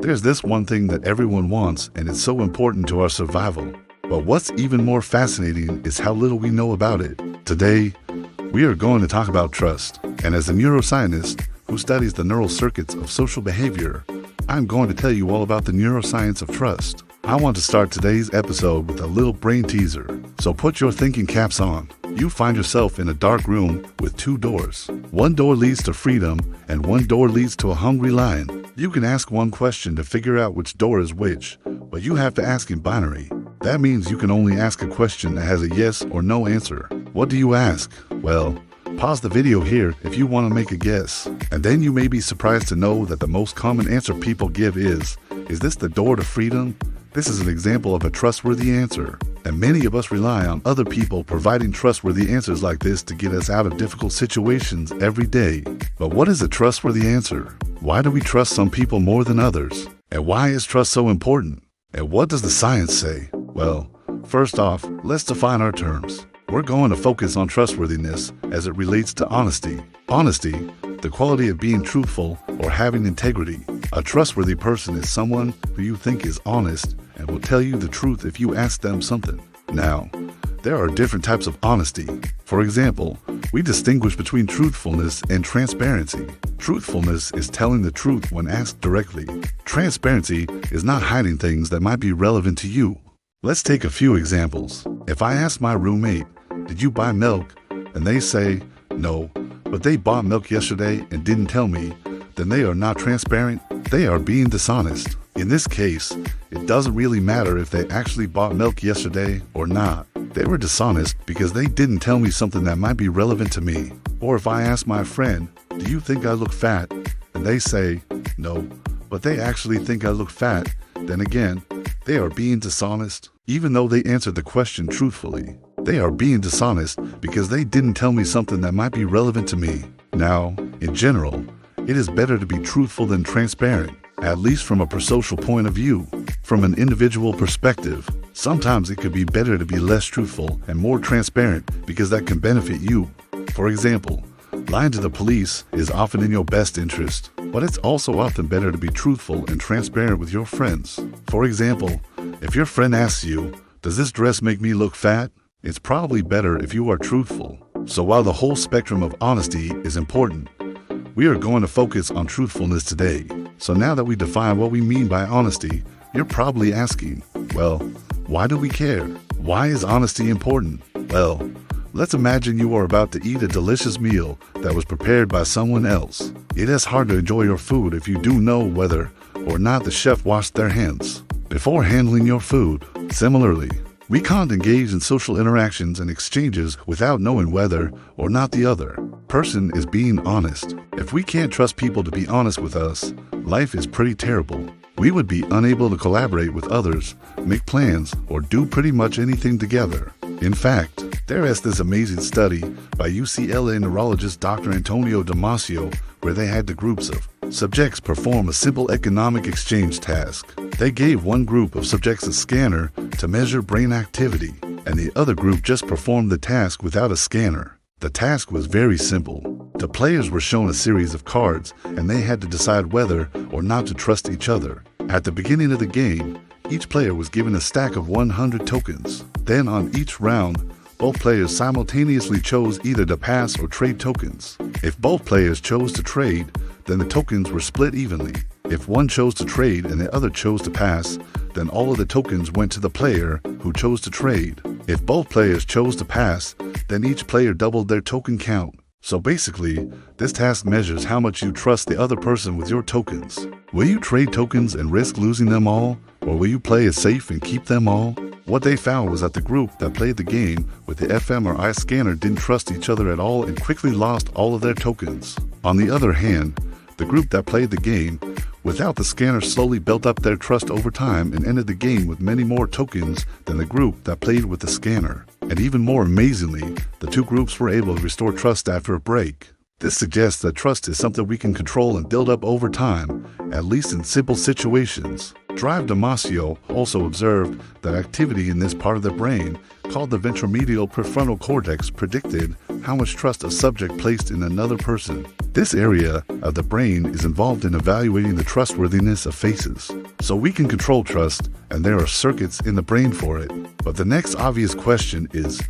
There's this one thing that everyone wants, and it's so important to our survival. But what's even more fascinating is how little we know about it. Today, we are going to talk about trust. And as a neuroscientist who studies the neural circuits of social behavior, I'm going to tell you all about the neuroscience of trust. I want to start today's episode with a little brain teaser. So put your thinking caps on. You find yourself in a dark room with two doors. One door leads to freedom, and one door leads to a hungry lion. You can ask one question to figure out which door is which, but you have to ask in binary. That means you can only ask a question that has a yes or no answer. What do you ask? Well, pause the video here if you want to make a guess. And then you may be surprised to know that the most common answer people give is this the door to freedom? This is an example of a trustworthy answer. And many of us rely on other people providing trustworthy answers like this to get us out of difficult situations every day. But what is a trustworthy answer? Why do we trust some people more than others? And why is trust so important? And what does the science say? Well, first off, let's define our terms. We're going to focus on trustworthiness as it relates to honesty. Honesty, the quality of being truthful or having integrity. A trustworthy person is someone who you think is honest and will tell you the truth if you ask them something. Now, there are different types of honesty. For example, we distinguish between truthfulness and transparency. Truthfulness is telling the truth when asked directly. Transparency is not hiding things that might be relevant to you. Let's take a few examples. If I ask my roommate, "Did you buy milk?" and they say, "No, but they bought milk yesterday and didn't tell me," then they are not transparent. They are being dishonest. In this case, it doesn't really matter if they actually bought milk yesterday or not. They were dishonest because they didn't tell me something that might be relevant to me. Or if I ask my friend, "Do you think I look fat?" and they say, "No, but they actually think I look fat," then again, they are being dishonest. Even though they answered the question truthfully, they are being dishonest because they didn't tell me something that might be relevant to me. Now, in general, it is better to be truthful than transparent, at least from a prosocial point of view. From an individual perspective, sometimes it could be better to be less truthful and more transparent because that can benefit you. For example, lying to the police is often in your best interest, but it's also often better to be truthful and transparent with your friends. For example, if your friend asks you, "Does this dress make me look fat?" it's probably better if you are truthful. So while the whole spectrum of honesty is important, we are going to focus on truthfulness today. So now that we define what we mean by honesty, you're probably asking, well, why do we care? Why is honesty important? Well, let's imagine you are about to eat a delicious meal that was prepared by someone else. It is hard to enjoy your food if you do know whether or not the chef washed their hands before handling your food. Similarly, we can't engage in social interactions and exchanges without knowing whether or not the other person is being honest. If we can't trust people to be honest with us, life is pretty terrible. We would be unable to collaborate with others, make plans, or do pretty much anything together. In fact, there is this amazing study by UCLA neurologist Dr. Antonio Damasio where they had the groups of subjects perform a simple economic exchange task. They gave one group of subjects a scanner to measure brain activity, and the other group just performed the task without a scanner. The task was very simple. The players were shown a series of cards, and they had to decide whether or not to trust each other. At the beginning of the game, each player was given a stack of 100 tokens. Then on each round, both players simultaneously chose either to pass or trade tokens. If both players chose to trade, then the tokens were split evenly. If one chose to trade and the other chose to pass, then all of the tokens went to the player who chose to trade. If both players chose to pass, then each player doubled their token count. So basically, this task measures how much you trust the other person with your tokens. Will you trade tokens and risk losing them all, or will you play it safe and keep them all? What they found was that the group that played the game with the fMRI scanner didn't trust each other at all and quickly lost all of their tokens. On the other hand, the group that played the game without the scanner slowly built up their trust over time and ended the game with many more tokens than the group that played with the scanner. And even more amazingly, the two groups were able to restore trust after a break. This suggests that trust is something we can control and build up over time, at least in simple situations. Drive Damasio also observed that activity in this part of the brain, called the ventromedial prefrontal cortex, predicted how much trust a subject placed in another person. This area of the brain is involved in evaluating the trustworthiness of faces. So we can control trust, and there are circuits in the brain for it. But the next obvious question is,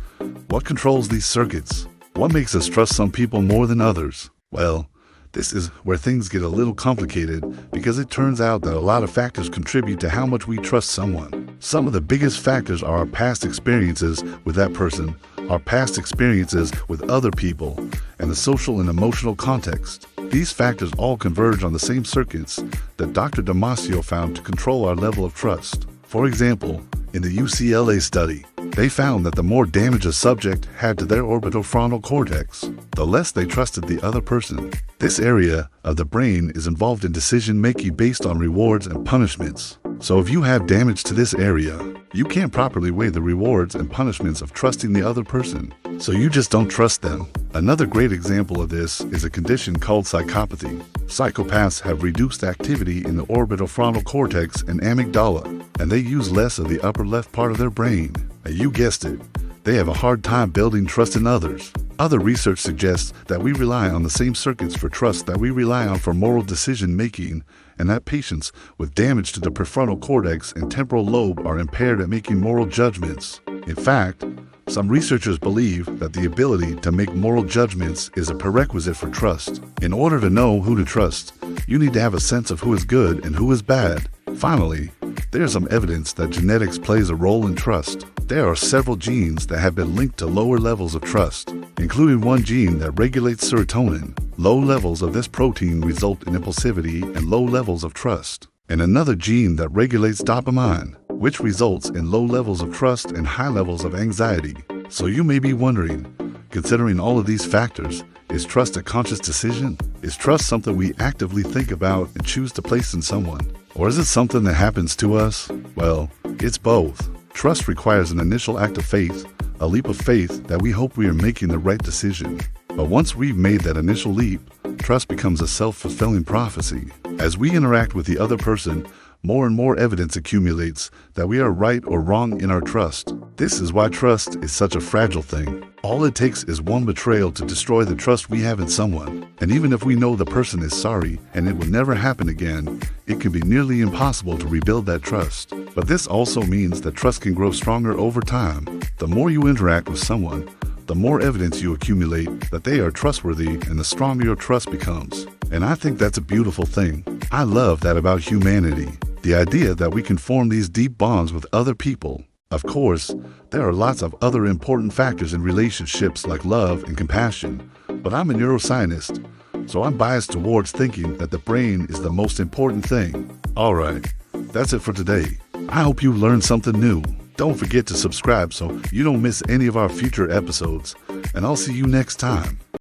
what controls these circuits? What makes us trust some people more than others? Well, this is where things get a little complicated because it turns out that a lot of factors contribute to how much we trust someone. Some of the biggest factors are our past experiences with that person, our past experiences with other people, and the social and emotional context. These factors all converge on the same circuits that Dr. Damasio found to control our level of trust. For example, in the UCLA study, they found that the more damage a subject had to their orbitofrontal cortex, the less they trusted the other person. This area of the brain is involved in decision-making based on rewards and punishments. So if you have damage to this area, you can't properly weigh the rewards and punishments of trusting the other person. So you just don't trust them. Another great example of this is a condition called psychopathy. Psychopaths have reduced activity in the orbitofrontal cortex and amygdala, and they use less of the upper left part of their brain. And you guessed it, they have a hard time building trust in others. Other research suggests that we rely on the same circuits for trust that we rely on for moral decision-making, and that patients with damage to the prefrontal cortex and temporal lobe are impaired at making moral judgments. In fact, some researchers believe that the ability to make moral judgments is a prerequisite for trust. In order to know who to trust, you need to have a sense of who is good and who is bad. Finally, there is some evidence that genetics plays a role in trust. There are several genes that have been linked to lower levels of trust, including one gene that regulates serotonin. Low levels of this protein result in impulsivity and low levels of trust, and another gene that regulates dopamine, which results in low levels of trust and high levels of anxiety. So you may be wondering, considering all of these factors, is trust a conscious decision? Is trust something we actively think about and choose to place in someone? Or is it something that happens to us? Well, it's both. Trust requires an initial act of faith, a leap of faith that we hope we are making the right decision. But once we've made that initial leap, trust becomes a self-fulfilling prophecy. As we interact with the other person, more and more evidence accumulates that we are right or wrong in our trust. This is why trust is such a fragile thing. All it takes is one betrayal to destroy the trust we have in someone. And even if we know the person is sorry and it will never happen again, it can be nearly impossible to rebuild that trust. But this also means that trust can grow stronger over time. The more you interact with someone, the more evidence you accumulate that they are trustworthy, and the stronger your trust becomes. And I think that's a beautiful thing. I love that about humanity. The idea that we can form these deep bonds with other people. Of course, there are lots of other important factors in relationships like love and compassion, but I'm a neuroscientist, so I'm biased towards thinking that the brain is the most important thing. Alright, that's it for today. I hope you learned something new. Don't forget to subscribe so you don't miss any of our future episodes, and I'll see you next time.